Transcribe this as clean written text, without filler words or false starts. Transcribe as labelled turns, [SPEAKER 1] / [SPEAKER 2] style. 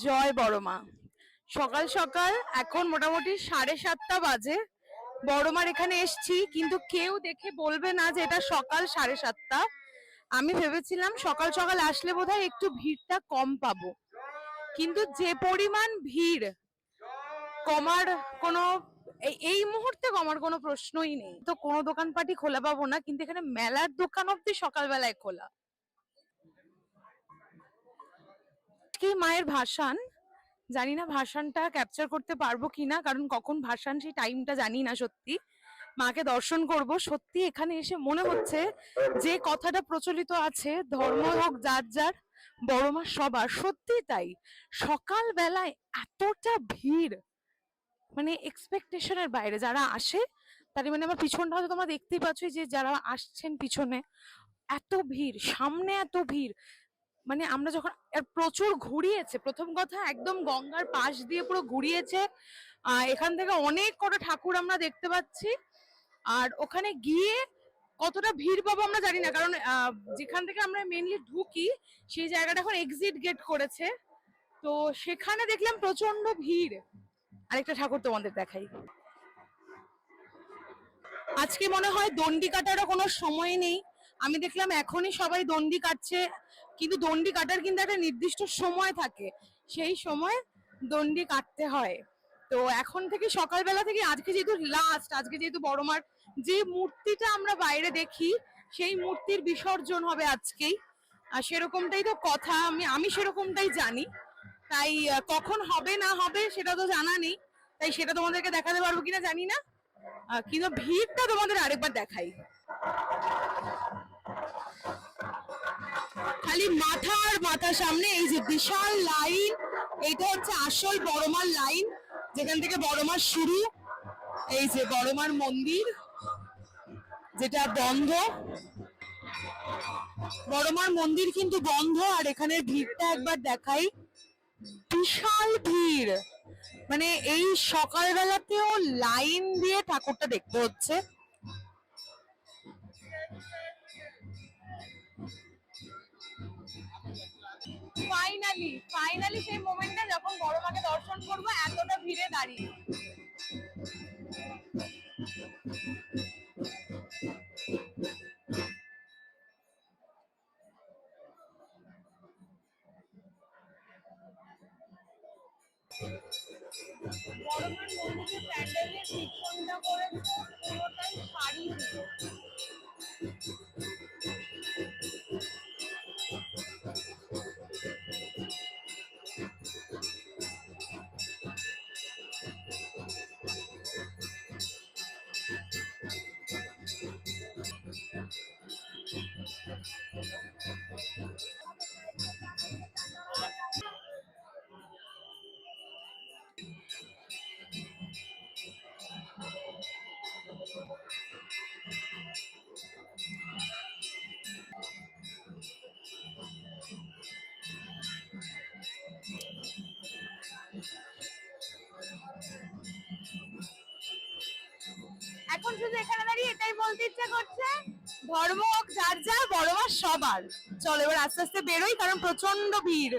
[SPEAKER 1] জয় বড়মা। সকাল সকাল এখন মোটামুটি 7:30 বাজে। বড়মার এখানে এসছি, কিন্তু কেউ দেখে বলবে না যে এটা সকাল 7:30। আমি ভেবেছিলাম সকাল সকাল আসলে বোধহয় একটু ভিড়টা কম পাবো, কিন্তু যে পরিমাণ ভিড়, কমার কোনো এই মুহূর্তে কমার কোনো প্রশ্নই নেই। তো কোনো দোকানপাটি খোলা পাবো না, কিন্তু এখানে মেলার দোকান অব্দি সকালবেলায় খোলা। কি মায়ের ভাসান, জানি না ভাসানটা ক্যাপচার করতে পারবো কিনা, কারণ কখন ভাসান সেই টাইমটা জানি না। সত্যি মাকে দর্শন করব। সত্যি এখানে এসে মনে হচ্ছে যে কথাটা প্রচলিত আছে, ধর্ম হোক যার যার, বড় মা সবার। সত্যি তাই, সকাল বেলায় এতটা ভিড়, মানে এক্সপেকটেশনের বাইরে। যারা আসে তার মানে আমার পিছনটা হয়তো তোমরা দেখতেই পাচ্ছ, যে যারা আসছেন পিছনে এত ভিড়, সামনে এত ভিড়। মানে আমরা যখন প্রচুর ঘুরিয়েছে, প্রথম কথা একদম গঙ্গার পাশ দিয়ে পুরো ঘুরিয়েছে। এখান থেকে অনেক কটা ঠাকুর আমরা দেখতে পাচ্ছি। আর ওখানে গিয়ে কতটা ভিড় পাবো আমরা জানি না, কারণ যেখান থেকে আমরা মেনলি ঢুকি সেই জায়গাটা এখন এক্সিট গেট করেছে। তো সেখানে দেখলাম প্রচন্ড ভিড়। আরেকটা ঠাকুর তোমাদের দেখাই। আজকে মনে হয় দণ্ডি কাটারও কোনো সময় নেই। আমি দেখলাম এখনই সবাই দণ্ডি কাটছে, কিন্তু দণ্ডি কাটার কিন্তু একটা নির্দিষ্ট সময় থাকে, সেই সময় দণ্ডি কাটতে হয়। তো এখন থেকে সকালবেলা থেকে, আজকে যেহেতু লাস্ট, আজকে যেহেতু বড়মার যে মূর্তিটা আমরা বাইরে দেখি সেই মূর্তির বিসর্জন হবে আজকেই। আর সেরকমটাই তো কথা, আমি সেরকমটাই জানি। তাই কখন হবে না হবে সেটা তো জানা নেই, তাই সেটা তোমাদেরকে দেখাতে পারবো কিনা জানি না। কিন্তু ভিড়টা তোমাদের আরেকবার দেখাই। খালি মাথার সামনে এই যে বিশাল লাইন, এইটা হচ্ছে আসল বড়মার লাইন, যেখান থেকে বড়মার শুরু। এই যে বড়মার মন্দির, যেটা বন্ধ, বড়মার মন্দির কিন্তু বন্ধ। আর এখানের ভিড়টা একবার দেখাই, বিশাল ভিড়। মানে এই সকালবেলাতেও লাইন দিয়ে ঠাকুরটা দেখতে হচ্ছে। ফাইনালি সেই মোমেন্টটা যখন বড় মাকে দর্শন করবো এতটা ভিড়ে দাঁড়িয়ে। বড়মার মন্দিরের প্যান্ডেলের পিছনটা করে পুরোটাই শাড়ি দিয়ে। এখন শুধু এখানে দাঁড়িয়ে এটাই বলতে ইচ্ছা করছে, ধর্ম হোক যার যা, বড়মা সবার। চলো এবার আস্তে আস্তে বেরোই, কারণ প্রচন্ড ভিড়।